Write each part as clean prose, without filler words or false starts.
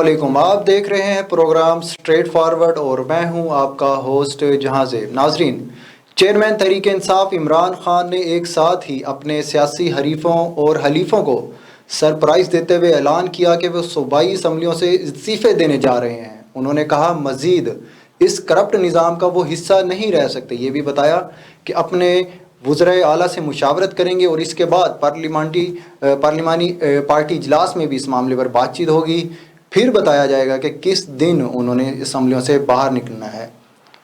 علیکم، آپ دیکھ رہے ہیں پروگرام سٹریٹ فارورڈ اور میں ہوں آپ کا ہوسٹ جہاں زیب۔ ناظرین، چیئرمین تحریک انصاف عمران خان نے ایک ساتھ ہی اپنے سیاسی حریفوں اور حلیفوں کو سرپرائز دیتے ہوئے اعلان کیا کہ وہ صوبائی اسمبلیوں سے استعفے دینے جا رہے ہیں۔ انہوں نے کہا مزید اس کرپٹ نظام کا وہ حصہ نہیں رہ سکتے۔ یہ بھی بتایا کہ اپنے وزرائے اعلیٰ سے مشاورت کریں گے اور اس کے بعد پارلیمانی پارٹی اجلاس میں بھی اس معاملے پر بات چیت ہوگی، پھر بتایا جائے گا کہ کس دن انہوں نے اسمبلیوں سے باہر نکلنا ہے۔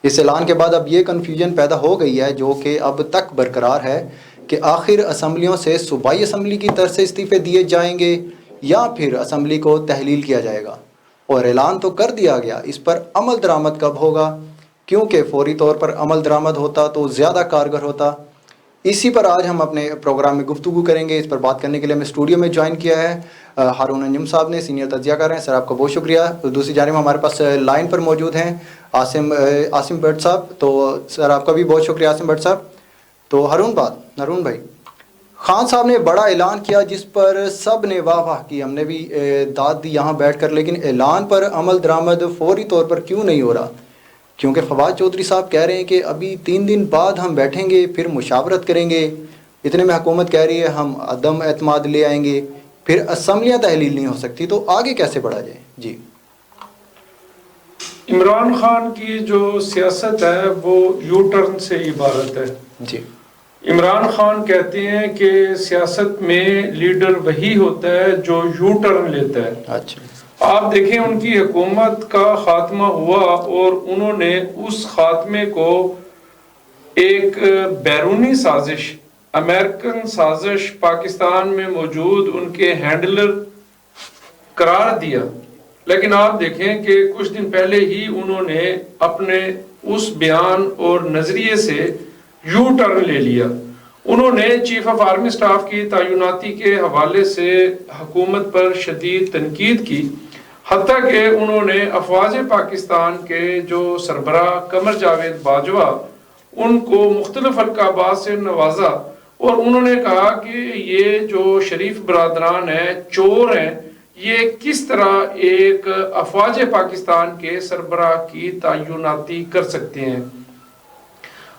اس اعلان کے بعد اب یہ کنفیوژن پیدا ہو گئی ہے جو کہ اب تک برقرار ہے کہ آخر اسمبلیوں سے صوبائی اسمبلی کی طرف سے استعفے دیے جائیں گے یا پھر اسمبلی کو تحلیل کیا جائے گا۔ اور اعلان تو کر دیا گیا، اس پر عمل درآمد کب ہوگا؟ کیونکہ فوری طور پر عمل درآمد ہوتا تو زیادہ کارگر ہوتا۔ اسی پر آج ہم اپنے پروگرام میں گفتگو کریں گے۔ اس پر بات کرنے کے لیے ہمیں اسٹوڈیو میں جوائن کیا ہے ہارون انجم صاحب نے، سینئر تجزیہ کار ہیں۔ سر آپ کا بہت شکریہ۔ دوسری جانب ہمارے پاس لائن پر موجود ہیں عاصم بٹ صاحب، تو سر آپ کا بھی بہت شکریہ عاصم بٹ صاحب۔ تو ہارون بھائی، خان صاحب نے بڑا اعلان کیا جس پر سب نے واہ واہ کی، ہم نے بھی داد دی یہاں بیٹھ کر، لیکن اعلان پر عمل درآمد فوری طور پر کیوں نہیں ہو رہا؟ کیونکہ فواد چودھری صاحب کہہ رہے ہیں کہ ابھی 3 دن بعد ہم بیٹھیں گے، پھر مشاورت کریں گے۔ اتنے میں حکومت کہہ رہی ہے ہم عدم اعتماد لے آئیں گے، پھر اسمبلیاں تحلیل نہیں ہو سکتی، تو آگے کیسے بڑھا جائے؟ جی، عمران خان کی جو سیاست ہے وہ یو ٹرن سے عبارت ہے۔ جی، عمران خان کہتے ہیں کہ سیاست میں لیڈر وہی ہوتا ہے جو یو ٹرن لیتا ہے۔ اچھا، آپ دیکھیں ان کی حکومت کا خاتمہ ہوا اور انہوں نے اس خاتمے کو ایک بیرونی سازش، امریکن سازش، پاکستان میں موجود ان کے ہینڈلر قرار دیا۔ لیکن آپ دیکھیں کہ کچھ دن پہلے ہی انہوں نے اپنے اس بیان اور نظریے سے یو ٹرن لے لیا۔ انہوں نے چیف آف آرمی سٹاف کی تعیناتی کے حوالے سے حکومت پر شدید تنقید کی، حتیٰ کہ انہوں نے افواج پاکستان کے جو سربراہ قمر جاوید باجوہ ان کو مختلف القابات سے نوازا اور انہوں نے کہا کہ یہ جو شریف برادران ہیں چور ہیں، یہ کس طرح ایک افواج پاکستان کے سربراہ کی تعیناتی کر سکتے ہیں۔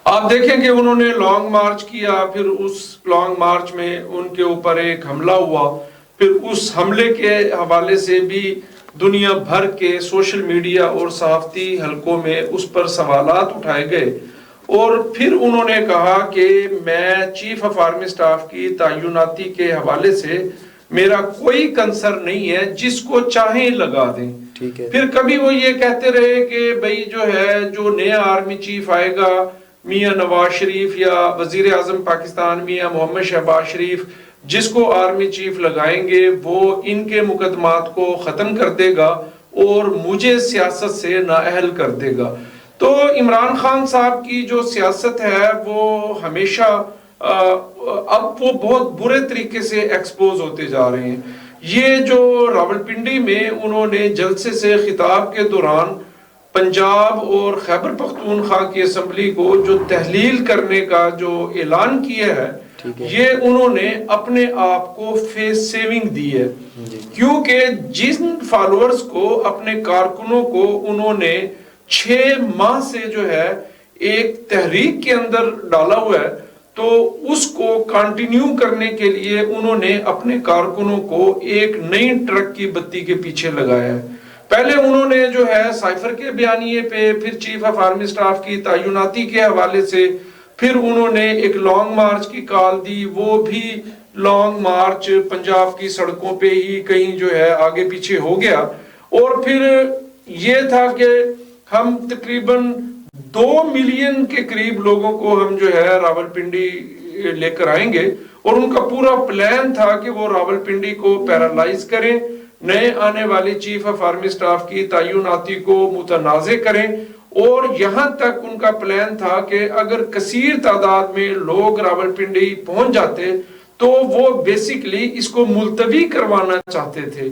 آپ دیکھیں کہ انہوں نے لانگ مارچ کیا، پھر اس لانگ مارچ میں ان کے اوپر ایک حملہ ہوا، پھر اس حملے کے حوالے سے بھی دنیا بھر کے سوشل میڈیا اور صحافتی حلقوں میں اس پر سوالات اٹھائے گئے، اور پھر انہوں نے کہا کہ میں چیف آف آرمی سٹاف کی تعیناتی کے حوالے سے میرا کوئی کنسر نہیں ہے، جس کو چاہیں لگا دیں۔ پھر کبھی وہ یہ کہتے رہے کہ بھئی جو ہے جو نیا آرمی چیف آئے گا میاں نواز شریف یا وزیر اعظم پاکستان میاں محمد شہباز شریف، جس کو آرمی چیف لگائیں گے وہ ان کے مقدمات کو ختم کر دے گا اور مجھے سیاست سے نااہل کر دے گا۔ تو عمران خان صاحب کی جو سیاست ہے وہ ہمیشہ اب وہ بہت برے طریقے سے ایکسپوز ہوتے جا رہے ہیں۔ یہ جو راولپنڈی میں انہوں نے جلسے سے خطاب کے دوران پنجاب اور خیبر پختونخوا کی اسمبلی کو جو تحلیل کرنے کا جو اعلان کیا ہے، یہ انہوں نے اپنے آپ کو فیس سیونگ دی ہے، کیونکہ جن فالوورز کو، اپنے کارکنوں کو انہوں نے 6 ماہ سے جو ہے ایک تحریک کے اندر ڈالا ہوا ہے، تو اس کو کنٹینیو کرنے کے لیے انہوں نے اپنے کارکنوں کو ایک نئی ٹرک کی بتی کے پیچھے لگایا ہے۔ پہلے انہوں نے جو ہے سائفر کے بیانیے پہ، پھر چیف آف آرمی سٹاف کی تعیناتی کے حوالے سے، پھر انہوں نے ایک لانگ مارچ کی کال دی، وہ بھی لانگ مارچ پنجاب کی سڑکوں پہ ہی کہیں جو ہے آگے پیچھے ہو گیا، اور پھر یہ تھا کہ ہم تقریباً 2 ملین کے قریب لوگوں کو ہم جو ہے راولپنڈی لے کر آئیں گے، اور ان کا پورا پلان تھا کہ وہ راولپنڈی کو پیرالائز کریں، نئے آنے والی چیف آف آرمی سٹاف کی تعیناتی کو متنازع کریں، اور یہاں تک ان کا پلان تھا کہ اگر کثیر تعداد میں لوگ راولپنڈی پہنچ جاتے تو وہ بیسیکلی اس کو ملتوی کروانا چاہتے تھے۔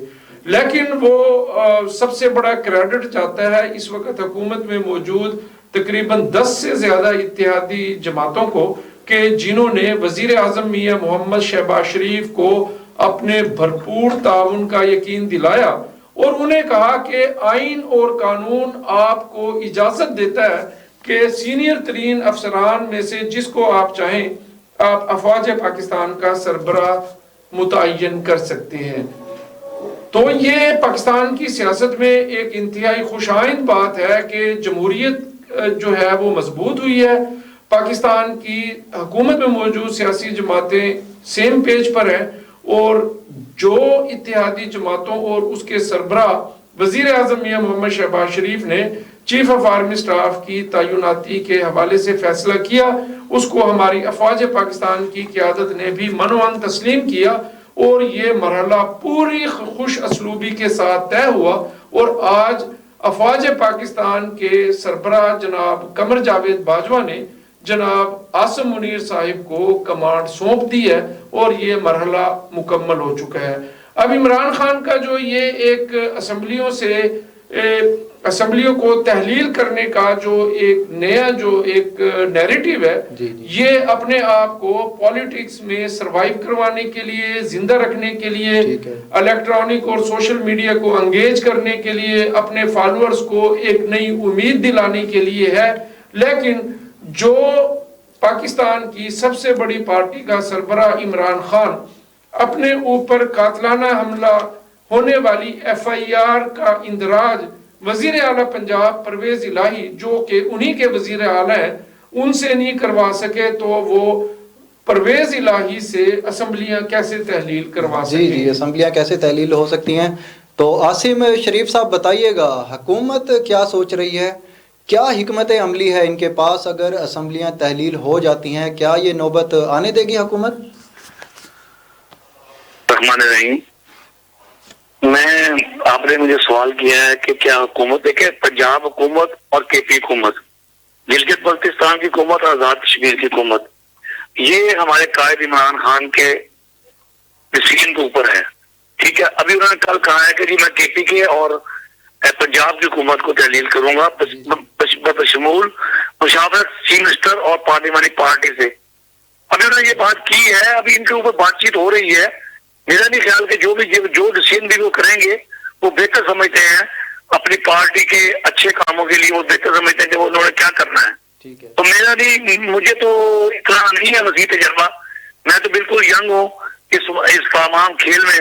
لیکن وہ سب سے بڑا کریڈٹ چاہتا ہے اس وقت حکومت میں موجود تقریباً 10 سے زیادہ اتحادی جماعتوں کو، کہ جنہوں نے وزیر اعظم میاں محمد شہباز شریف کو اپنے بھرپور تعاون کا یقین دلایا اور انہیں کہا کہ آئین اور قانون آپ کو اجازت دیتا ہے کہ سینئر ترین افسران میں سے جس کو آپ چاہیں آپ افواج پاکستان کا سربراہ متعین کر سکتے ہیں۔ تو یہ پاکستان کی سیاست میں ایک انتہائی خوش آئند بات ہے کہ جمہوریت جو ہے وہ مضبوط ہوئی ہے، پاکستان کی حکومت میں موجود سیاسی جماعتیں سیم پیج پر ہیں، اور جو اتحادی جماعتوں اور اس کے سربراہ وزیر اعظم میاں محمد شہباز شریف نے چیف آف آرمی سٹاف کی تعیناتی کے حوالے سے فیصلہ کیا، اس کو ہماری افواج پاکستان کی قیادت نے بھی منوان تسلیم کیا، اور یہ مرحلہ پوری خوش اسلوبی کے ساتھ طے ہوا، اور آج افواج پاکستان کے سربراہ جناب قمر جاوید باجوہ نے جناب عاصم منیر صاحب کو کمانڈ سونپ دی ہے، اور یہ مرحلہ مکمل ہو چکا ہے۔ اب عمران خان کا جو یہ ایک اسمبلیوں کو تحلیل کرنے کا جو ایک نیا جو ایک نیریٹیو ہے، یہ اپنے آپ کو پولیٹکس میں سروائیو کروانے کے لیے، زندہ رکھنے کے لیے، الیکٹرانک اور سوشل میڈیا کو انگیج کرنے کے لیے، اپنے فالوورز کو ایک نئی امید دلانے کے لیے ہے۔ لیکن جو پاکستان کی سب سے بڑی پارٹی کا سربراہ عمران خان اپنے اوپر قاتلانہ حملہ ہونے والی ایف آئی آر کا اندراج وزیر اعلیٰ پنجاب پرویز الہی جو کہ انہی کے وزیر اعلیٰ ہیں ان سے نہیں کروا سکے، تو وہ پرویز الہی سے اسمبلیاں کیسے تحلیل کروا سکیں؟ جی اسمبلیاں کیسے تحلیل ہو سکتی ہیں؟ تو عاصم شریف صاحب بتائیے گا، حکومت کیا سوچ رہی ہے؟ کیا حکمت عملی ہے ان کے پاس؟ اگر اسمبلیاں تحلیل ہو جاتی ہیں کیا یہ نوبت آنے دے گی حکومت؟ رحمان الرحیم، آپ نے مجھے سوال کیا ہے کہ کیا حکومت، دیکھیں پنجاب حکومت اور کے پی حکومت، گلگت بلتستان کی حکومت اور آزاد کشمیر کی حکومت، یہ ہمارے قائد عمران خان کے ڈیسیژن کے اوپر ہے، ٹھیک ہے۔ ابھی انہوں نے کل کہا ہے کہ جی میں کے پی کے اور پنجاب کی حکومت کو تحلیل کروں گا بشمول مشاورت چیف منسٹر اور پارلیمانی پارٹی سے۔ ابھی انہوں نے یہ بات کی ہے، ابھی ان کے اوپر بات چیت ہو رہی ہے۔ میرا نہیں خیال کہ جو ڈیسیژن بھی وہ کریں گے وہ بہتر سمجھتے ہیں، اپنی پارٹی کے اچھے کاموں کے لیے وہ بہتر سمجھتے ہیں کہ وہ انہوں نے کیا کرنا ہے۔ تو میرا نہیں، مجھے تو اتنا نہیں ہے وسیع تجربہ، میں تو بالکل ینگ ہوں اس تمام کھیل میں۔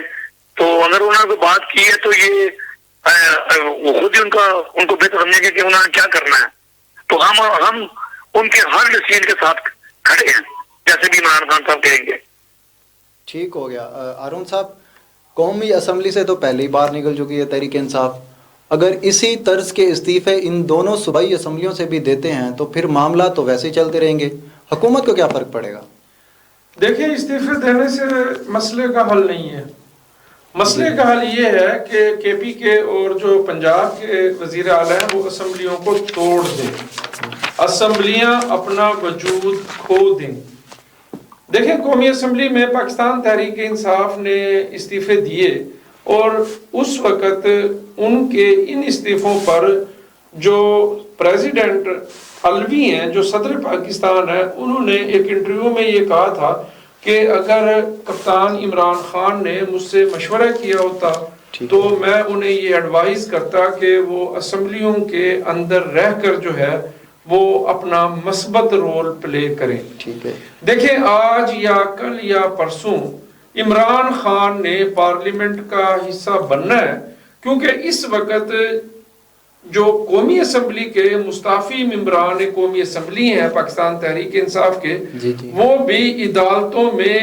تو اگر انہوں نے بات کی ہے تو یہ خود ہی ان کو بہتر سمجھیں گے کہ انہوں نے کیا کرنا ہے۔ تو ہم ان کے ہر ڈیسیژن کے ساتھ کھڑے ہیں جیسے بھی عمران خان صاحب کہیں گے۔ ٹھیک ہو گیا۔ ہارون صاحب، قومی اسمبلی سے تو پہلی بار نکل چکی ہے تحریک انصاف، اگر اسی طرز کے استعفے ان دونوں صوبائی اسمبلیوں سے بھی دیتے ہیں تو پھر معاملات تو ویسے ہی چلتے رہیں گے، حکومت کو کیا فرق پڑے گا؟ دیکھیں، استعفے دینے سے مسئلے کا حل نہیں ہے۔ مسئلے کا حل یہ ہے کہ کے پی کے اور جو پنجاب کے وزیر اعلیٰ ہیں وہ اسمبلیوں کو توڑ دیں، اسمبلیاں اپنا وجود کھو دیں۔ دیکھیں، قومی اسمبلی میں پاکستان تحریک انصاف نے استعفے دیے، اور اس وقت ان کے ان استعفوں پر جو پریزیڈنٹ علوی ہیں، جو صدر پاکستان ہے، انہوں نے ایک انٹرویو میں یہ کہا تھا کہ اگر کپتان عمران خان نے مجھ سے مشورہ کیا ہوتا تو میں انہیں یہ ایڈوائز کرتا کہ وہ اسمبلیوں کے اندر رہ کر جو ہے وہ اپنا مثبت رول پلے کریں۔ دیکھیں، آج یا کل یا پرسوں عمران خان نے پارلیمنٹ کا حصہ بننا ہے، کیونکہ اس وقت جو قومی اسمبلی کے مستعفی ممبران قومی اسمبلی ہیں پاکستان تحریک انصاف کے، وہ بھی عدالتوں میں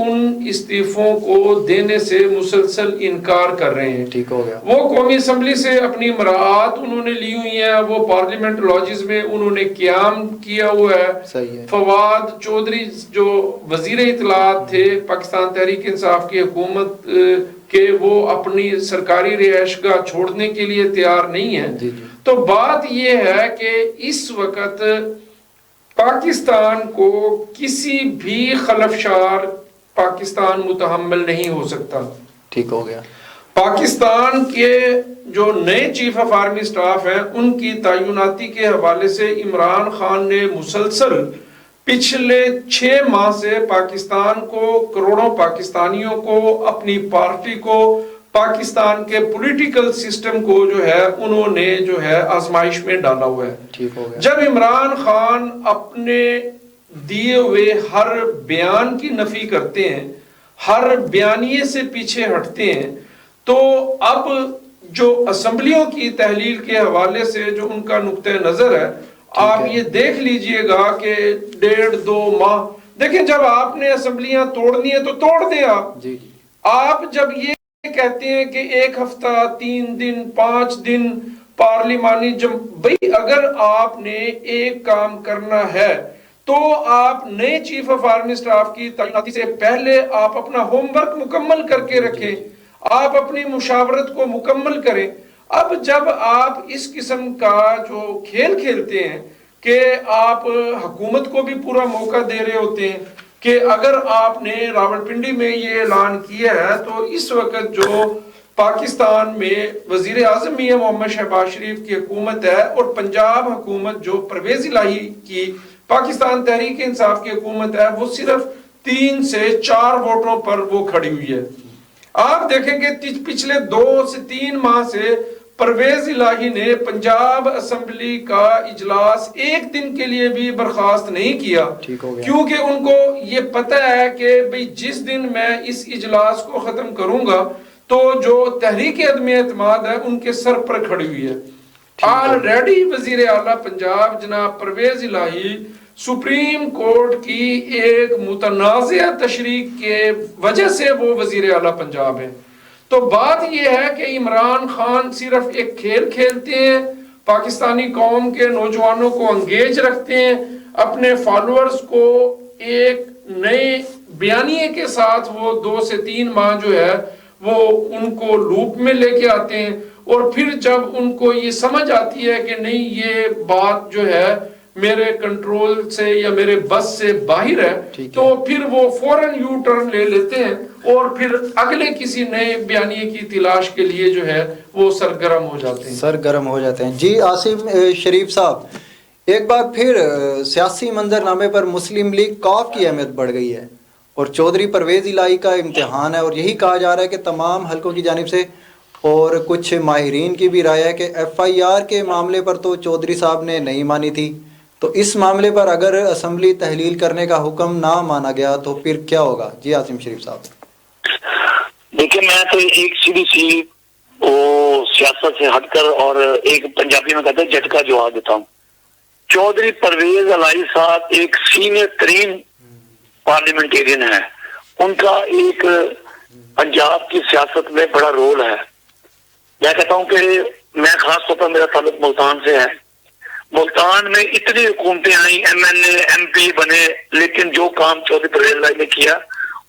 ان استعفوں کو دینے سے مسلسل انکار کر رہے ہیں۔ ٹھیک ہو گیا۔ وہ قومی اسمبلی سے اپنی مراعات انہوں نے لی ہوئی ہیں، وہ پارلیمنٹ لاجز میں انہوں نے قیام کیا ہوا ہے۔ فواد چودھری جو وزیر اطلاعات تھے پاکستان تحریک انصاف کی حکومت کہ وہ اپنی سرکاری رہائش گاہ چھوڑنے کے لیے تیار نہیں ہیں۔ تو بات یہ ہے کہ اس وقت پاکستان کو کسی بھی خلفشار پاکستان متحمل نہیں ہو سکتا۔ ٹھیک ہو گیا۔ پاکستان کے جو نئے چیف آف آرمی سٹاف ہیں ان کی تعیناتی کے حوالے سے عمران خان نے مسلسل پچھلے 6 ماہ سے پاکستان کو، کروڑوں پاکستانیوں کو، اپنی پارٹی کو پاکستان کے پولیٹیکل سسٹم کو جو ہے انہوں نے جو ہے آزمائش میں ڈالا ہوا ہے. ٹھیک ہو گیا. جب عمران خان اپنے دیے ہوئے ہر بیان کی نفی کرتے ہیں, ہر بیانیے سے پیچھے ہٹتے ہیں, تو اب جو اسمبلیوں کی تحلیل کے حوالے سے جو ان کا نقطہ نظر ہے, آپ یہ دیکھ لیجئے گا کہ 1.5-2 ماہ, دیکھیں جب آپ نے اسمبلیاں توڑنی ہے تو توڑ دیں آپ. آپ جب یہ کہتے ہیں کہ 1 ہفتہ 3 دن 5 دن پارلیمانی بھئی اگر آپ نے ایک کام کرنا ہے تو آپ نئے چیف آف آرمی سٹاف کی تعیناتی سے پہلے آپ اپنا ہوم ورک مکمل کر کے رکھیں, آپ اپنی مشاورت کو مکمل کریں. اب جب آپ اس قسم کا جو کھیل کھیلتے ہیں کہ آپ حکومت کو بھی پورا موقع دے رہے ہوتے ہیں کہ اگر آپ نے راولپنڈی میں یہ اعلان کیا ہے تو اس وقت جو پاکستان میں وزیر اعظم میاں محمد شہباز شریف کی حکومت ہے اور پنجاب حکومت جو پرویز الہی کی پاکستان تحریک انصاف کی حکومت ہے, وہ صرف 3 سے 4 ووٹوں پر وہ کھڑی ہوئی ہے. آپ دیکھیں کہ پچھلے 2 سے 3 ماہ سے پرویز الہی نے پنجاب اسمبلی کا اجلاس 1 دن کے لیے بھی برخاست نہیں کیا, کیونکہ ان کو یہ پتہ ہے کہ بھئی جس دن میں اس اجلاس کو ختم کروں گا تو جو تحریک عدم اعتماد ہے ان کے سر پر کھڑی ہوئی ہے. آلریڈی وزیر اعلیٰ پنجاب جناب پرویز الہی سپریم کورٹ کی ایک متنازع تشریح کے وجہ سے وہ وزیر اعلیٰ پنجاب ہیں. تو بات یہ ہے کہ عمران خان صرف ایک کھیل کھیلتے ہیں, پاکستانی قوم کے نوجوانوں کو انگیج رکھتے ہیں, اپنے فالوورز کو ایک نئے بیانیے کے ساتھ وہ 2 سے 3 ماہ جو ہے وہ ان کو لوپ میں لے کے آتے ہیں, اور پھر جب ان کو یہ سمجھ آتی ہے کہ نہیں یہ بات جو ہے میرے کنٹرول سے یا میرے بس سے باہر ہے, تو پھر وہ فوراً یو ٹرن لے لیتے ہیں اور پھر اگلے کسی نئے بیانیے کی تلاش کے لیے جو ہے وہ سرگرم ہو جاتے ہیں. جی عاصم شریف صاحب, ایک بار پھر سیاسی منظرنامے پر مسلم لیگ کاف کی اہمیت بڑھ گئی ہے اور چودھری پرویز الہی کا امتحان ہے, اور یہی کہا جا رہا ہے کہ تمام حلقوں کی جانب سے, اور کچھ ماہرین کی بھی رائے ہے کہ FIR کے معاملے پر تو چودھری صاحب نے نہیں مانی تھی, تو اس معاملے پر اگر اسمبلی تحلیل کرنے کا حکم نہ مانا گیا تو پھر کیا ہوگا؟ جی عاصم شریف صاحب. دیکھیں میں تو ایک سیدھی سی وہ سیاست سے ہٹ کر اور ایک پنجابی میں کہتے ہیں جھٹکا جواب دیتا ہوں. چودھری پرویز الہی صاحب ایک سینئر ترین پارلیمنٹیرین ہے, ان کا ایک پنجاب کی سیاست میں بڑا رول ہے. میں کہتا ہوں کہ میں خاص طور پر میرا تعلق ملتان سے ہے, ملتان میں اتنی حکومتیں آئیں, MLA MP بنے, لیکن جو کام چودھری پرویز الہی نے کیا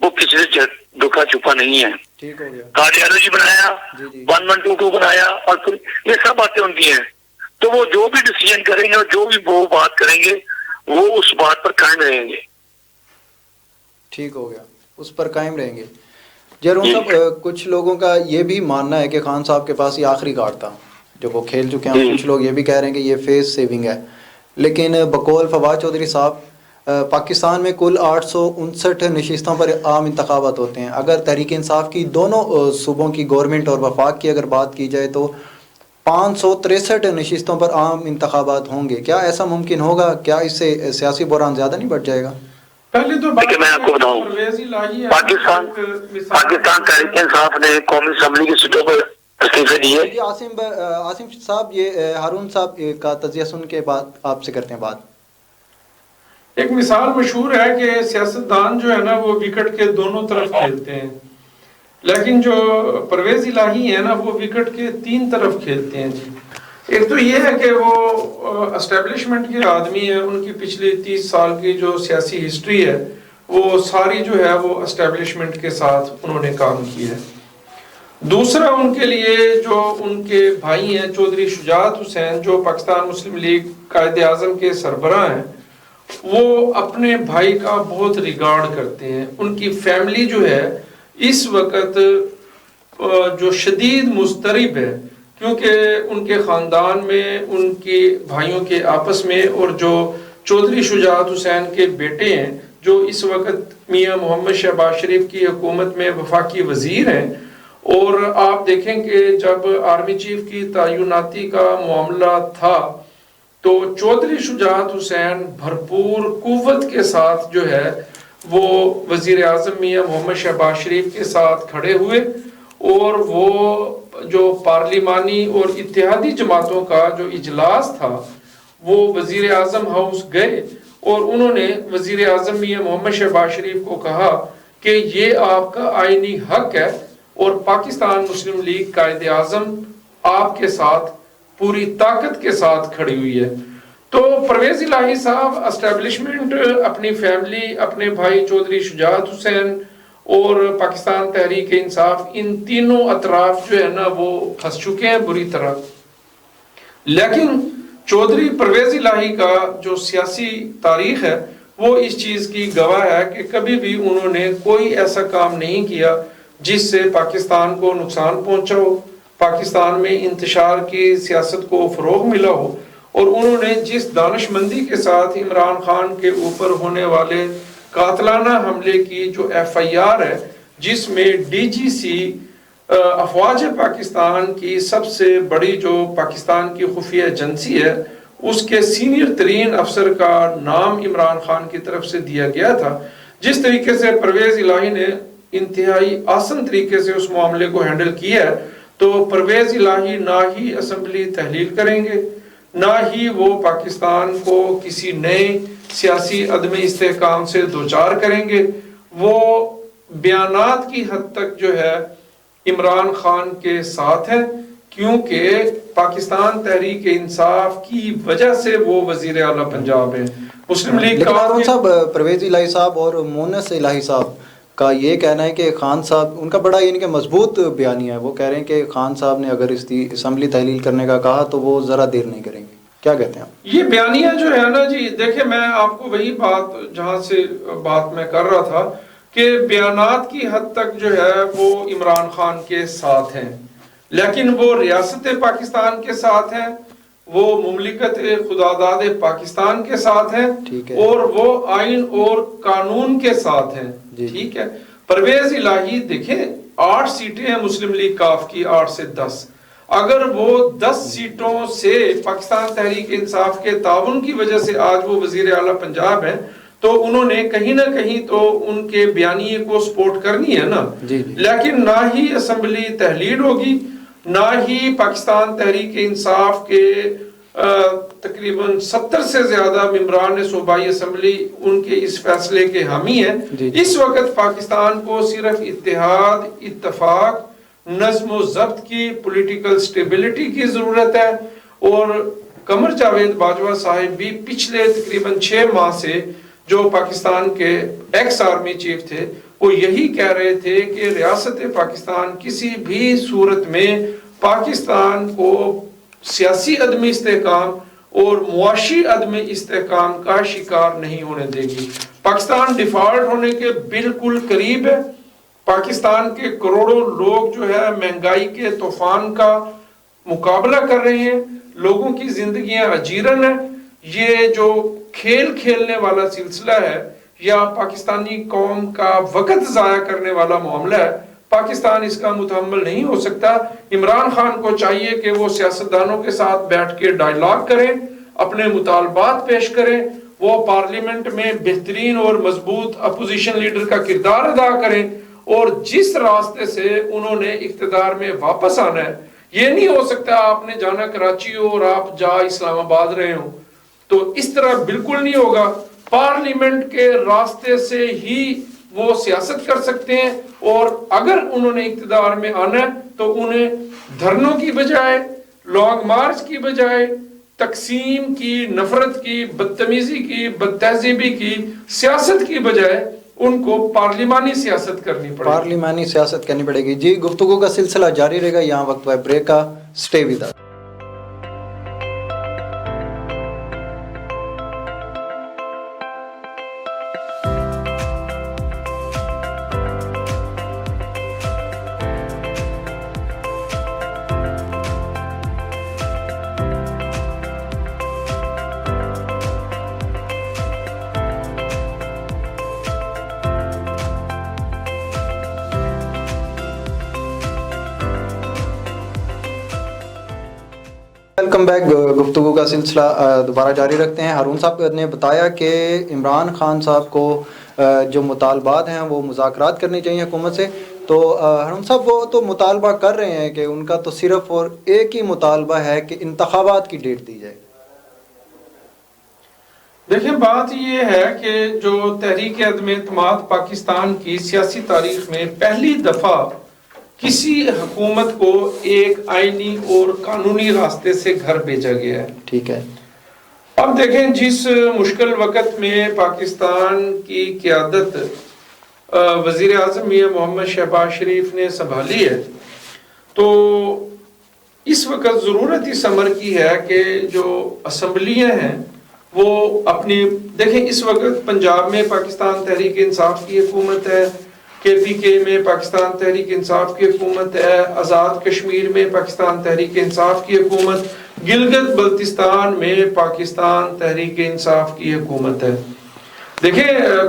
وہ کسی سے دکھا چھپا نہیں ہے. کارڈیالوجی بنایا, 1122 بنایا, اور پھر یہ سب باتیں ان کی ہیں. تو وہ جو بھی ڈیسیژن کریں گے اور جو بھی وہ بات کریں گے وہ اس بات پر قائم رہیں گے. ٹھیک ہو گیا, اس پر قائم رہیں گے. جرون صاحب, کچھ لوگوں کا یہ بھی ماننا ہے کہ خان صاحب کے پاس یہ آخری کارڈ تھا جو وہ کھیل چکے ہیں. کچھ لوگ یہ بھی کہہ رہے ہیں کہ یہ فیس سیونگ ہے, لیکن بقول فواد چودھری صاحب پاکستان میں کل 859 نشستوں پر عام انتخابات ہوتے ہیں. اگر تحریک انصاف کی دونوں صوبوں کی گورنمنٹ اور وفاق کی اگر بات کی جائے تو 563 نشستوں پر عام انتخابات ہوں گے. کیا ایسا ممکن ہوگا؟ کیا اس سے سیاسی بحران زیادہ نہیں بڑھ جائے گا؟ پہلے تو میں آپ کو بتاؤں, پاکستان تحریک انصاف نے قومی اسمبلی کی سیٹوں پر استعفے دیے. جی عاصم صاحب, یہ ہارون صاحب کا تجزیہ سن کے بعد آپ سے کرتے ہیں بات. ایک مثال مشہور ہے کہ سیاستدان جو ہے نا وہ وکٹ کے دونوں طرف کھیلتے ہیں, لیکن جو پرویز الہی ہے نا وہ وکٹ کے 3 طرف کھیلتے ہیں. جی ایک تو یہ ہے کہ وہ اسٹیبلشمنٹ کے آدمی ہیں, ان کی پچھلی 30 سال کی جو سیاسی ہسٹری ہے وہ ساری جو ہے وہ اسٹیبلشمنٹ کے ساتھ انہوں نے کام کیا ہے. دوسرا ان کے لیے جو ان کے بھائی ہیں چودھری شجاعت حسین جو پاکستان مسلم لیگ قائد اعظم کے سربراہ ہیں, وہ اپنے بھائی کا بہت ریگارڈ کرتے ہیں. ان کی فیملی جو ہے اس وقت جو شدید مضطرب ہے, کیونکہ ان کے خاندان میں ان کے بھائیوں کے آپس میں, اور جو چودھری شجاعت حسین کے بیٹے ہیں جو اس وقت میاں محمد شہباز شریف کی حکومت میں وفاقی وزیر ہیں, اور آپ دیکھیں کہ جب آرمی چیف کی تعیناتی کا معاملہ تھا تو چودھری شجاعت حسین بھرپور قوت کے ساتھ جو ہے وہ وزیر اعظم میاں محمد شہباز شریف کے ساتھ کھڑے ہوئے، اور وہ جو پارلیمانی اور اتحادی جماعتوں کا جو اجلاس تھا وہ وزیر اعظم ہاؤس گئے، اور انہوں نے وزیر اعظم میاں محمد شہباز شریف کو کہا کہ یہ آپ کا آئینی حق ہے، اور پاکستان مسلم لیگ قائد اعظم آپ کے ساتھ پوری طاقت کے ساتھ کھڑی ہوئی ہے۔ تو پرویز الہی صاحب اسٹیبلشمنٹ، اپنی فیملی، اپنے بھائی چودھری شجاعت حسین اور پاکستان تحریک انصاف، ان تینوں اطراف جو ہے نا وہ پھنس چکے ہیں بری طرح۔ لیکن چودھری پرویز الہی کا جو سیاسی تاریخ ہے وہ اس چیز کی گواہ ہے کہ کبھی بھی انہوں نے کوئی ایسا کام نہیں کیا جس سے پاکستان کو نقصان پہنچا ہو، پاکستان میں انتشار کی سیاست کو فروغ ملا ہو، اور انہوں نے جس دانش مندی کے ساتھ عمران خان کے اوپر ہونے والے قاتلانہ حملے کی جو ایف آئی آر ہے، جس میں ڈی جی سی افواج پاکستان کی سب سے بڑی جو پاکستان کی خفیہ ایجنسی ہے، اس کے سینئر ترین افسر کا نام عمران خان کی طرف سے دیا گیا تھا، جس طریقے سے پرویز الہی نے انتہائی آسن طریقے سے اس معاملے کو ہینڈل کیا ہے، تو پرویز الہی نہ ہی اسمبلی تحلیل کریں گے، نہ ہی وہ پاکستان کو کسی نئے سیاسی عدم استحکام سے دوچار کریں گے۔ وہ بیانات کی حد تک جو ہے عمران خان کے ساتھ ہیں، کیونکہ پاکستان تحریک انصاف کی وجہ سے وہ وزیر اعلیٰ پنجاب ہیں۔ مسلم لیگ لیکن ہارون صاحب، پرویز الہی صاحب اور مونس الہی صاحب کا یہ کہنا ہے کہ خان صاحب، ان کا بڑا یعنی کہ مضبوط بیانیہ ہے، وہ کہہ رہے ہیں کہ خان صاحب نے اگر اسمبلی تحلیل کرنے کا کہا تو وہ ذرا دیر نہیں کریں گے۔ کیا کہتے ہیں آپ؟ یہ بیانیہ جو ہے نا جی، دیکھیں میں آپ کو وہی بات جہاں سے بات میں کر رہا تھا کہ بیانات کی حد تک جو ہے وہ عمران خان کے ساتھ ہیں، لیکن وہ ریاست پاکستان کے ساتھ ہیں، وہ مملکت خداداد پاکستان کے ساتھ ہیں، اور وہ آئین اور قانون کے ساتھ ہیں۔ ٹھیک ہے، پرویز الہی دیکھیں 8 سیٹیں ہیں مسلم لیگ کاف کی، 8 سے 10، اگر وہ 10 سیٹوں سے پاکستان تحریک انصاف کے تعاون کی وجہ سے آج وہ وزیر اعلیٰ پنجاب ہیں، تو انہوں نے کہیں نہ کہیں تو ان کے بیانیے کو سپورٹ کرنی ہے نا۔ لیکن نہ ہی اسمبلی تحلیل ہوگی، نہ ہی پاکستان تحریک انصاف کے تقریباً 70 سے زیادہ ممبران صوبائی اسمبلی ان کے اس فیصلے کے حامی ہیں۔ اس وقت پاکستان کو صرف اتحاد، اتفاق، نظم و ضبط کی، پولیٹیکل سٹیبلٹی کی ضرورت ہے، اور قمر جاوید باجوہ صاحب بھی پچھلے تقریباً 6 ماہ سے جو پاکستان کے ایکس آرمی چیف تھے، وہ یہی کہہ رہے تھے کہ ریاست پاکستان کسی بھی صورت میں پاکستان کو سیاسی عدم استحکام اور معاشی عدم استحکام کا شکار نہیں ہونے دے گی۔ پاکستان ڈیفالٹ ہونے کے بالکل قریب ہے، پاکستان کے کروڑوں لوگ جو ہے مہنگائی کے طوفان کا مقابلہ کر رہے ہیں، لوگوں کی زندگیاں اجیرن ہیں۔ یہ جو کھیل کھیلنے والا سلسلہ ہے یا پاکستانی قوم کا وقت ضائع کرنے والا معاملہ ہے، پاکستان اس کا متحمل نہیں ہو سکتا۔ عمران خان کو چاہیے کہ وہ سیاستدانوں کے ساتھ بیٹھ کے ڈائیلاگ کریں، اپنے مطالبات پیش کریں، وہ پارلیمنٹ میں بہترین اور مضبوط اپوزیشن لیڈر کا کردار ادا کریں، اور جس راستے سے انہوں نے اقتدار میں واپس آنا ہے، یہ نہیں ہو سکتا آپ نے جانا کراچی ہو اور آپ جا اسلام آباد رہے ہوں، تو اس طرح بالکل نہیں ہوگا۔ پارلیمنٹ کے راستے سے ہی وہ سیاست کر سکتے ہیں، اور اگر انہوں نے اقتدار میں آنا ہے تو انہیں دھرنوں کی بجائے، لانگ مارچ کی بجائے، تقسیم کی، نفرت کی، بدتمیزی کی، بد تہذیبی کی سیاست کی بجائے ان کو پارلیمانی سیاست کرنی پڑے گی۔ پارلیمانی سیاست کرنی پڑے گی۔ جی، گفتگو کا سلسلہ جاری رہے گا، یہاں وقت ہے بریک کا، سٹے ود اس۔ Welcome back. گفتگو کا سلسلہ دوبارہ جاری رکھتے ہیں. ہارون صاحب نے بتایا کہ عمران خان صاحب کو جو مطالبات ہیں وہ مذاکرات کرنی چاہیے حکومت سے. تو ہارون صاحب وہ تو مطالبہ کر رہے ہیں کہ ان کا تو صرف اور ایک ہی مطالبہ ہے کہ انتخابات کی ڈیٹ دی جائے. دیکھیں بات یہ ہے کہ جو تحریک عدم اعتماد پاکستان کی سیاسی تاریخ میں پہلی دفعہ کسی حکومت کو ایک آئینی اور قانونی راستے سے گھر بھیجا گیا ہے. ٹھیک ہے. اب دیکھیں جس مشکل وقت میں پاکستان کی قیادت وزیر اعظم میاں محمد شہباز شریف نے سنبھالی ہے تو اس وقت ضرورت اس امر کی ہے کہ جو اسمبلیاں ہیں وہ اپنی دیکھیں اس وقت پنجاب میں پاکستان تحریک انصاف کی حکومت ہے, KPK میں پاکستان تحریک انصاف کی حکومت ہے, آزاد کشمیر میں پاکستان تحریک انصاف کی حکومت, گلگت بلتستان میں پاکستان تحریک انصاف کی حکومت ہے. دیکھیں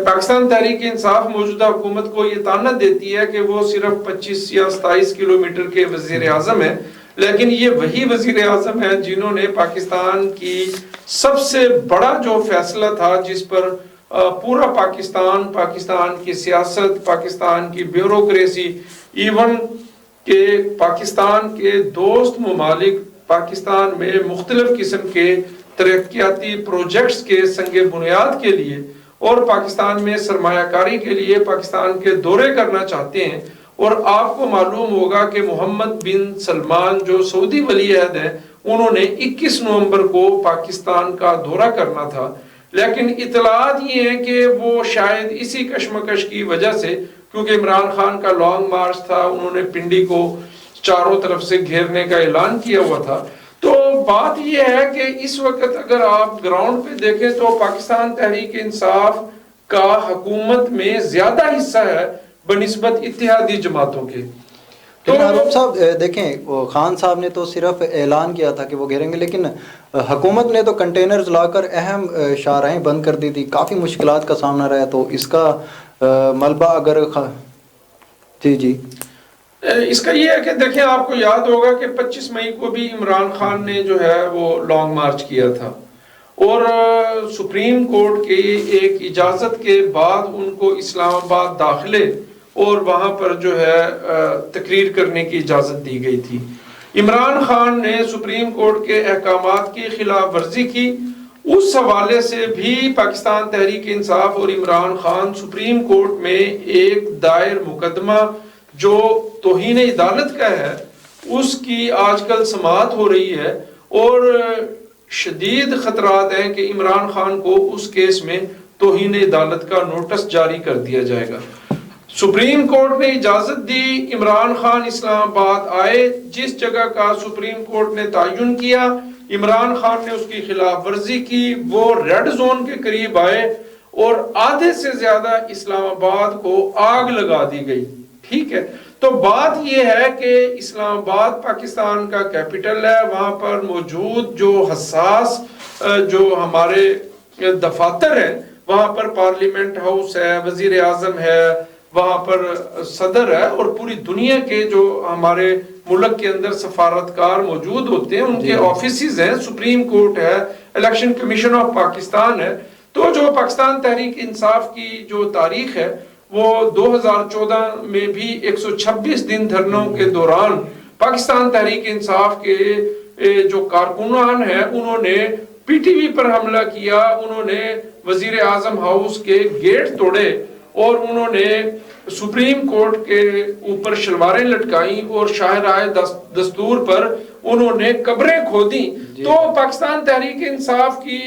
پاکستان تحریک انصاف موجودہ حکومت کو یہ طعنہ دیتی ہے کہ وہ صرف 25 یا 27 کلومیٹر کے وزیر اعظم ہیں, لیکن یہ وہی وزیر اعظم ہیں جنہوں نے پاکستان کی سب سے بڑا جو فیصلہ تھا جس پر پورا پاکستان کی سیاست, پاکستان کی بیوروکریسی, ایون کہ پاکستان کے دوست ممالک پاکستان میں مختلف قسم کے ترقیاتی پروجیکٹس کے سنگ بنیاد کے لیے اور پاکستان میں سرمایہ کاری کے لیے پاکستان کے دورے کرنا چاہتے ہیں. اور آپ کو معلوم ہوگا کہ محمد بن سلمان جو سعودی ولی عہد ہیں انہوں نے 21 نومبر کو پاکستان کا دورہ کرنا تھا, لیکن اطلاعات یہ ہیں کہ وہ شاید اسی کشمکش کی وجہ سے, کیونکہ عمران خان کا لانگ مارچ تھا, انہوں نے پنڈی کو چاروں طرف سے گھیرنے کا اعلان کیا ہوا تھا. تو بات یہ ہے کہ اس وقت اگر آپ گراؤنڈ پہ دیکھیں تو پاکستان تحریک انصاف کا حکومت میں زیادہ حصہ ہے بنسبت اتحادی جماعتوں کے. تو عروب صاحب دیکھیں خان صاحب نے تو صرف اعلان کیا تھا کہ وہ گھیریں گے, لیکن حکومت نے تو کنٹینرز لا کر اہم شاہراہیں بند کر دی تھی, کافی مشکلات کا سامنا رہا. تو اس کا ملبہ اگر جی اس کا یہ ہے کہ دیکھیں آپ کو یاد ہوگا کہ 25 مئی کو بھی عمران خان نے جو ہے وہ لانگ مارچ کیا تھا اور سپریم کورٹ کی ایک اجازت کے بعد ان کو اسلام آباد داخلے اور وہاں پر جو ہے تقریر کرنے کی اجازت دی گئی تھی. عمران خان نے سپریم کورٹ کے احکامات کی خلاف ورزی کی, اس حوالے سے بھی پاکستان تحریک انصاف اور عمران خان سپریم کورٹ میں ایک دائر مقدمہ جو توہین عدالت کا ہے اس کی آج کل سماعت ہو رہی ہے اور شدید خطرات ہیں کہ عمران خان کو اس کیس میں توہین عدالت کا نوٹس جاری کر دیا جائے گا. سپریم کورٹ نے اجازت دی, عمران خان اسلام آباد آئے, جس جگہ کا سپریم کورٹ نے تعین کیا عمران خان نے اس کی خلاف ورزی کی, وہ ریڈ زون کے قریب آئے اور آدھے سے زیادہ اسلام آباد کو آگ لگا دی گئی. ٹھیک ہے, تو بات یہ ہے کہ اسلام آباد پاکستان کا کیپٹل ہے, وہاں پر موجود جو حساس جو ہمارے دفاتر ہیں, وہاں پر پارلیمنٹ ہاؤس ہے, وزیر اعظم ہے, وہاں پر صدر ہے اور پوری دنیا کے جو ہمارے ملک کے اندر سفارتکار موجود ہوتے ہیں ان کے آفیسز ہیں, سپریم کورٹ ہے, الیکشن کمیشن آف پاکستان ہے. تو جو پاکستان تحریک انصاف کی جو تاریخ ہے وہ 2014 میں بھی 126 دن دھرنوں کے دوران پاکستان تحریک انصاف کے جو کارکنان ہیں انہوں نے پی ٹی وی پر حملہ کیا, انہوں نے وزیر اعظم ہاؤس کے گیٹ توڑے اور انہوں نے سپریم کورٹ کے اوپر شلواریں لٹکائیں اور شاہراہ دستور پر انہوں نے قبریں کھودیں. تو پاکستان تحریک انصاف کی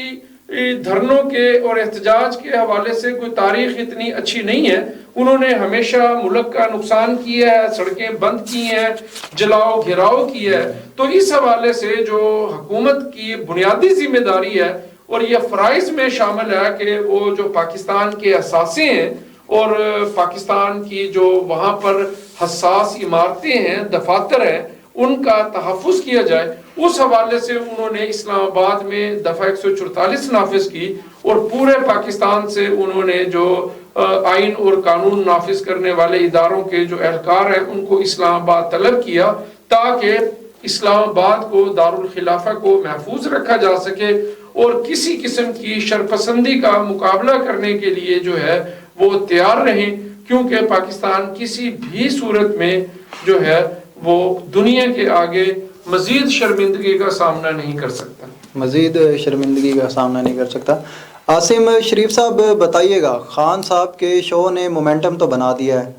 دھرنوں کے اور احتجاج کے حوالے سے کوئی تاریخ اتنی اچھی نہیں ہے. انہوں نے ہمیشہ ملک کا نقصان کیا ہے, سڑکیں بند کی ہیں, جلاؤ گھیراؤ کیا ہے. تو اس حوالے سے جو حکومت کی بنیادی ذمہ داری ہے اور یہ فرائض میں شامل ہے کہ وہ جو پاکستان کے اثاثے ہیں اور پاکستان کی جو وہاں پر حساس عمارتیں ہیں, دفاتر ہیں, ان کا تحفظ کیا جائے. اس حوالے سے انہوں نے اسلام آباد میں دفعہ 144 نافذ کی اور پورے پاکستان سے انہوں نے جو آئین اور قانون نافذ کرنے والے اداروں کے جو اہلکار ہیں ان کو اسلام آباد طلب کیا تاکہ اسلام آباد کو، دارالخلافہ کو محفوظ رکھا جا سکے اور کسی قسم کی شرپسندی کا مقابلہ کرنے کے لیے جو ہے وہ تیار رہیں، کیونکہ پاکستان کسی بھی صورت میں جو ہے وہ دنیا کے آگے مزید شرمندگی کا سامنا نہیں کر سکتا، مزید شرمندگی کا سامنا نہیں کر سکتا۔ عاصم شریف صاحب بتائیے گا، خان صاحب کے شو نے مومنٹم تو بنا دیا ہے،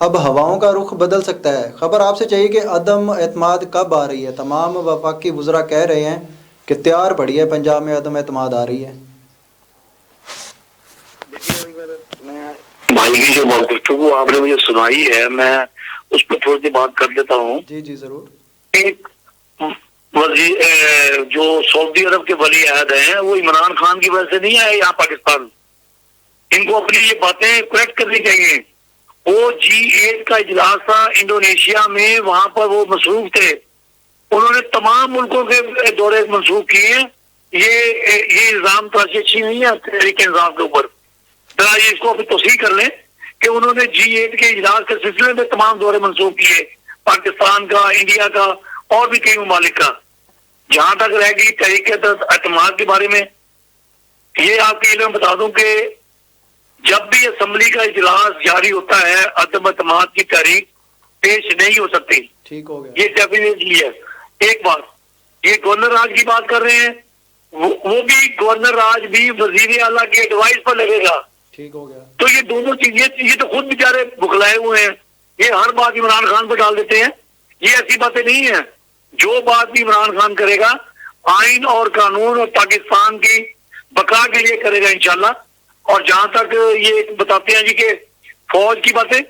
اب ہواؤں کا رخ بدل سکتا ہے، خبر آپ سے چاہیے کہ عدم اعتماد کب آ رہی ہے؟ تمام وفاقی وزراء کہہ رہے ہیں کہ تیار پڑی ہے، پنجاب میں عدم اعتماد آ رہی ہے۔ بھائی کی جو گفتگو آپ نے مجھے سنائی ہے، میں اس پر تھوڑی سی بات کر دیتا ہوں۔ جی جی ضرور۔ ایک جو سعودی عرب کے ولی عہد ہیں وہ عمران خان کی وجہ سے نہیں آئے یہاں پاکستان، ان کو اپنی یہ باتیں کریکٹ کرنی چاہیے۔ وہ G8 کا اجلاس تھا انڈونیشیا میں، وہاں پر وہ مصروف تھے، انہوں نے تمام ملکوں کے دورے منسوخ کیے ہیں۔ یہ الزام تو اچھی نہیں ہے تحریک انصاف کے اوپر، ذرا یہ اس کو ابھی توثیق کر لیں کہ انہوں نے G8 کے اجلاس کے سلسلے میں تمام دورے منسوخ کیے، پاکستان کا، انڈیا کا اور بھی کئی ممالک کا۔ جہاں تک رہ گئی تحریک اعتماد کے بارے میں، یہ آپ کے علم بتا دوں کہ جب بھی اسمبلی کا اجلاس جاری ہوتا ہے عدم اعتماد کی تحریک پیش نہیں ہو سکتی، ٹھیک ہو گیا۔ یہ ڈیفینیٹلی ہے۔ ایک بات، یہ گورنر راج کی بات کر رہے ہیں، وہ بھی گورنر راج بھی وزیر اعلیٰ کی ایڈوائس پر لگے گا، ٹھیک ہو گیا۔ تو یہ دونوں چیزیں، یہ تو خود بیچارے بکلائے ہوئے ہیں، یہ ہر بات عمران خان پہ ڈال دیتے ہیں، یہ ایسی باتیں نہیں ہیں۔ جو بات بھی عمران خان کرے گا آئین اور قانون اور پاکستان کی بقا کے لیے کرے گا انشاءاللہ۔ اور جہاں تک یہ بتاتے ہیں جی کہ فوج کی باتیں،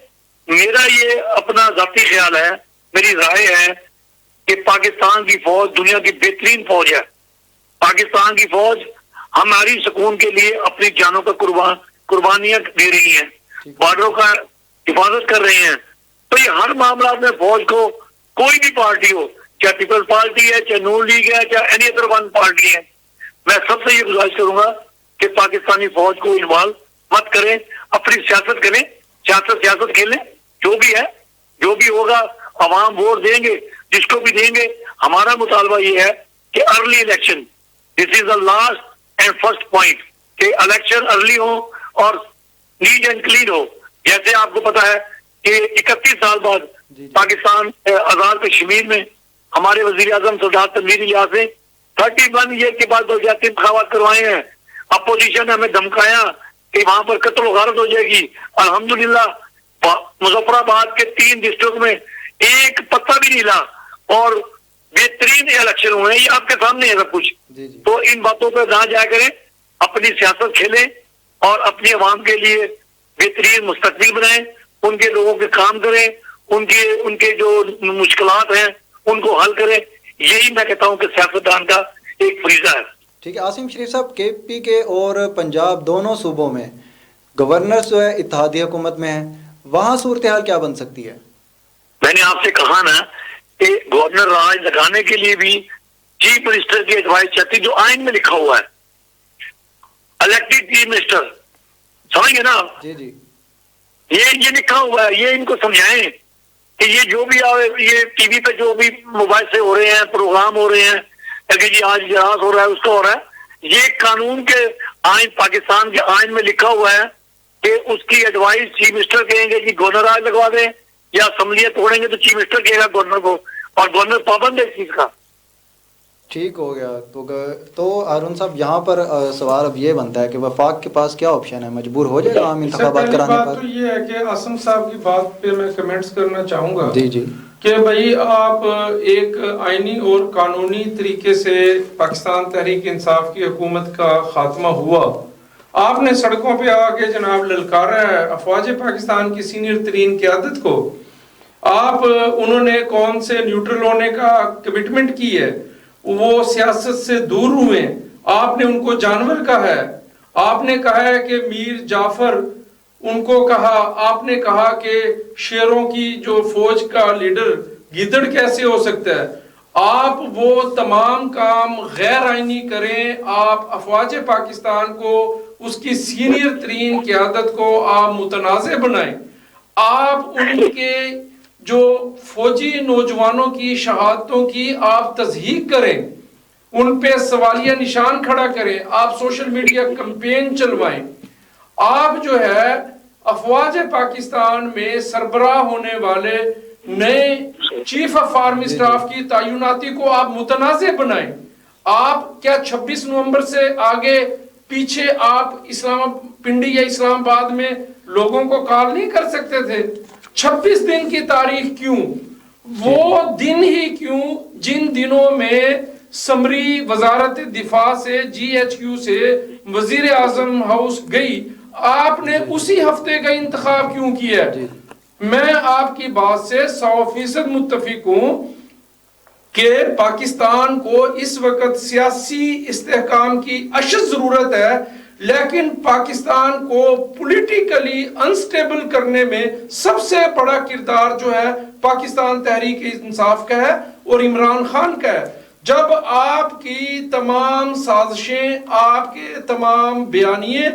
میرا یہ اپنا ذاتی خیال ہے، میری رائے ہے کہ پاکستان کی فوج دنیا کی بہترین فوج ہے۔ پاکستان کی فوج ہماری سکون کے لیے اپنی جانوں کا قربانیاں دے رہی ہیں، بارڈروں کا حفاظت کر رہے ہیں۔ تو یہ ہر معاملات میں فوج کو، کوئی بھی پارٹی ہو، چاہے پیپل پارٹی ہے، چاہے نون لیگ ہے، چاہے اینی ادر ون پارٹی ہے، میں سب سے یہ گزارش کروں گا کہ پاکستانی فوج کو انوالو مت کریں، اپنی سیاست کریں، سیاست کھیلیں، جو بھی ہے، جو بھی ہوگا عوام ووٹ دیں گے، جس کو بھی دیں گے۔ ہمارا مطالبہ یہ ہے کہ early election, this is the last and first point, کہ الیکشن ارلی ہو اور نیٹ اینڈ کلین ہو۔ جیسے آپ کو پتا ہے کہ 31 سال بعد پاکستان آزاد کشمیر میں ہمارے وزیر اعظم سردار تنویر الیاس نے 31 ایئر کے بعد بلدیاتی انتخابات کروائے ہیں۔ اپوزیشن نے ہمیں دھمکایا کہ وہاں پر قتل و غارت ہو جائے گی، الحمدللہ مظفر آباد کے 3 ڈسٹرکٹ میں ایک پتہ بھی نہیں ہلا اور بہترین الیکشن ہوئے ہیں، یہ آپ کے سامنے ہے سب کچھ۔ تو ان باتوں پہ نہ جایا کریں، اپنی سیاست کھیلیں اور اپنی عوام کے لیے بہترین مستقبل بنائیں، ان کے لوگوں کے کام کریں، ان کے جو مشکلات ہیں ان کو حل کریں۔ یہی میں کہتا ہوں کہ سیاستدان کا ایک فریضہ ہے۔ ٹھیک ہے عاصم شریف صاحب، کے پی کے اور پنجاب دونوں صوبوں میں گورنر جو ہے اتحادی حکومت میں ہے، وہاں صورتحال کیا بن سکتی ہے؟ میں نے آپ سے کہا نا کہ گورنر راج لگانے کے لیے بھی چیف منسٹر کی ایڈوائس چاہتی، جو آئین میں لکھا ہوا ہے، الیکٹڈ چیف منسٹر، سمجھ گے نا آپ؟ جی جی، یہ لکھا ہوا ہے، یہ ان کو سمجھائیں کہ یہ جو بھی یہ ٹی وی پہ جو بھی موبائل سے ہو رہے ہیں، پروگرام ہو رہے ہیں کہ جی آج اجلاس ہو رہا ہے، اس کا ہو رہا ہے، یہ قانون کے آئین، پاکستان کے آئین میں لکھا ہوا ہے کہ اس کی ایڈوائس چیف منسٹر کہیں گے جی گورنر راج لگوا دیں، یا اسمبلیاں توڑیں گے تو چیف منسٹر کہے گا گورنر کو، اور گورنر پابند ہے اس چیز کا۔ ٹھیک ہو گیا۔ تو ہارون صاحب یہاں پر سوال اب یہ بنتا ہے کہ وفاق کے پاس کیا آپشن ہے؟ مجبور ہو جائے گا عام انتخابات کرانے پر؟ بات تو یہ ہے کہ عاصم صاحب کی بات پہ میں کمنٹس کرنا چاہوں گا جی جی، کہ بھائی آپ ایک آئینی اور قانونی طریقے سے پاکستان تحریک انصاف کی حکومت کا خاتمہ ہوا، آپ نے سڑکوں پہ آ کے جناب للکارا ہے افواج پاکستان کی سینئر ترین قیادت کو، انہوں نے کون سے نیوٹرل ہونے کا کمٹمنٹ کی ہے، وہ سیاست سے دور ہوئے، آپ نے ان کو جانور کہا ہے، آپ نے کہا ہے کہ میر جعفر ان کو کہا، آپ نے کہا کہ شیروں کی جو فوج کا لیڈر گیدڑ کیسے ہو سکتا ہے۔ آپ وہ تمام کام غیر آئینی کریں، آپ افواج پاکستان کو، اس کی سینئر ترین قیادت کو آپ متنازع بنائیں، آپ ان کے جو فوجی نوجوانوں کی شہادتوں کی آپ تصحیح کریں، ان پہ سوالیہ نشان کھڑا کریں، آپ سوشل میڈیا کمپین چلوائیں، آپ جو ہے افواج پاکستان میں سربراہ ہونے والے نئے چیف آف آرمی سٹاف کی تعیناتی کو آپ متنازع بنائیں۔ آپ کیا 26 نومبر سے آگے پیچھے آپ پنڈی یا اسلام آباد میں لوگوں کو کال نہیں کر سکتے تھے؟ 26 دن کی تاریخ کیوں؟ وہ دن ہی کیوں جن دنوں میں سمری وزارت دفاع سے GHQ سے وزیر اعظم ہاؤس گئی، آپ نے اسی ہفتے کا انتخاب کیوں کیا؟ میں آپ کی بات سے 100% متفق ہوں کہ پاکستان کو اس وقت سیاسی استحکام کی اشد ضرورت ہے، لیکن پاکستان کو پولیٹیکلی انسٹیبل کرنے میں سب سے بڑا کردار جو ہے پاکستان تحریک انصاف کا ہے اور عمران خان کا ہے۔ جب آپ کی تمام سازشیں، آپ کے تمام بیانیے،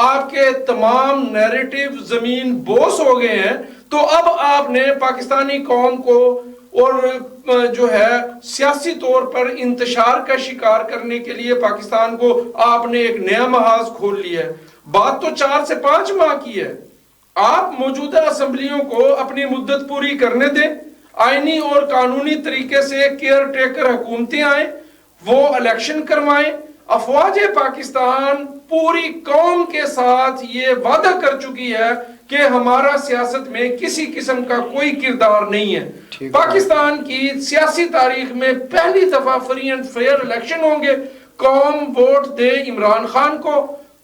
آپ کے تمام نیریٹو زمین بوس ہو گئے ہیں، تو اب آپ نے پاکستانی قوم کو اور جو ہے سیاسی طور پر انتشار کا شکار کرنے کے لیے پاکستان کو آپ نے ایک نیا محاذ کھول لیا ہے۔ بات تو 4 سے 5 ماہ کی ہے۔ آپ موجودہ اسمبلیوں کو اپنی مدت پوری کرنے دیں، آئینی اور قانونی طریقے سے کیئر ٹیکر حکومتیں آئیں، وہ الیکشن کروائیں۔ افواج پاکستان پوری قوم کے ساتھ یہ وعدہ کر چکی ہے کہ ہمارا سیاست میں کسی قسم کا کوئی کردار نہیں ہے۔ پاکستان کی سیاسی تاریخ میں پہلی دفعہ فری اینڈ فیئر الیکشن ہوں گے۔ قوم ووٹ دے عمران خان کو،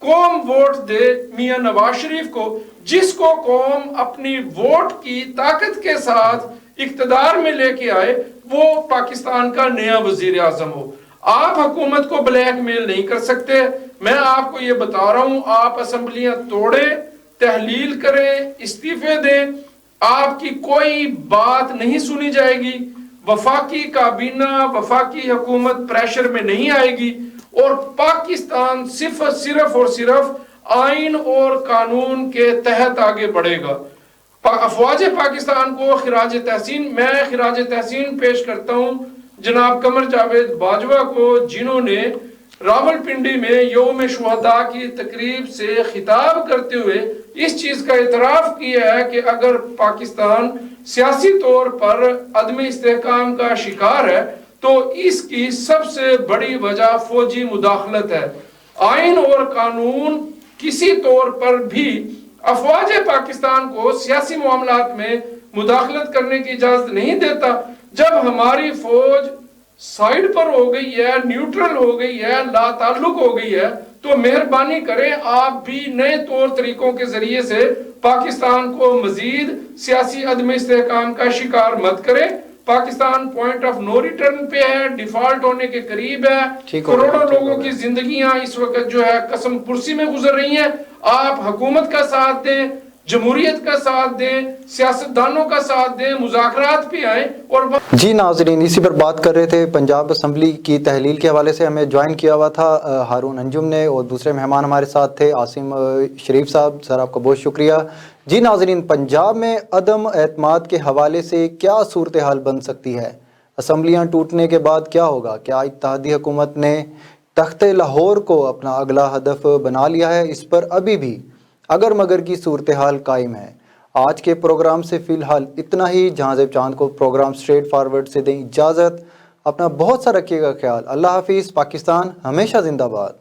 قوم ووٹ دے میاں نواز شریف کو، جس کو قوم اپنی ووٹ کی طاقت کے ساتھ اقتدار میں لے کے آئے، وہ پاکستان کا نیا وزیر اعظم ہو۔ آپ حکومت کو بلیک میل نہیں کر سکتے۔ میں آپ کو یہ بتا رہا ہوں، آپ اسمبلیاں توڑیں، تحلیل کریں، استعفے دیں، آپ کی کوئی بات نہیں سنی جائے گی۔ وفاقی کابینہ، وفاقی حکومت پریشر میں نہیں آئے گی اور پاکستان صرف اور صرف آئین اور قانون کے تحت آگے بڑھے گا۔ افواج پاکستان کو خراج تحسین پیش کرتا ہوں جناب قمر جاوید باجوہ کو، جنہوں نے راولپنڈی میں یوم شہداء کی تقریب سے خطاب کرتے ہوئے اس چیز کا اعتراف کیا ہے کہ اگر پاکستان سیاسی طور پر عدم استحکام کا شکار ہے تو اس کی سب سے بڑی وجہ فوجی مداخلت ہے۔ آئین اور قانون کسی طور پر بھی افواج پاکستان کو سیاسی معاملات میں مداخلت کرنے کی اجازت نہیں دیتا۔ جب ہماری فوج سائیڈ پر ہو گئی ہے، نیوٹرل ہو گئی ہے، لا تعلق ہو گئی ہے، تو مہربانی کریں آپ بھی نئے طور طریقوں کے ذریعے سے پاکستان کو مزید سیاسی عدم استحکام کا شکار مت کریں۔ Pakistan point of no return پہ ہے، ڈیفالٹ ہونے کے قریب ہے، کروڑوں لوگوں کی زندگیاں اس وقت جو ہے قسم پرسی میں گزر رہی ہیں۔ آپ حکومت کا ساتھ دیں، جمہوریت کا ساتھ دیں، سیاستدانوں کا ساتھ دیں، مذاکرات پہ آئیں اور جی ناظرین، اسی پر بات کر رہے تھے۔ پنجاب اسمبلی کی تحلیل کے حوالے سے ہمیں جوائن کیا ہوا تھا ہارون انجم نے، اور دوسرے مہمان ہمارے ساتھ تھے عاصم شریف صاحب۔ سر آپ کا بہت شکریہ۔ جی ناظرین، پنجاب میں عدم اعتماد کے حوالے سے کیا صورتحال بن سکتی ہے؟ اسمبلیاں ٹوٹنے کے بعد کیا ہوگا؟ کیا اتحادی حکومت نے تخت لاہور کو اپنا اگلا ہدف بنا لیا ہے؟ اس پر ابھی بھی اگر مگر کی صورتحال قائم ہے۔ آج کے پروگرام سے فی الحال اتنا ہی۔ جہاں زیب چاند کو پروگرام اسٹریٹ فارورڈ سے دیں اجازت۔ اپنا بہت سا رکھیے گا خیال۔ اللہ حافظ۔ پاکستان ہمیشہ زندہ باد۔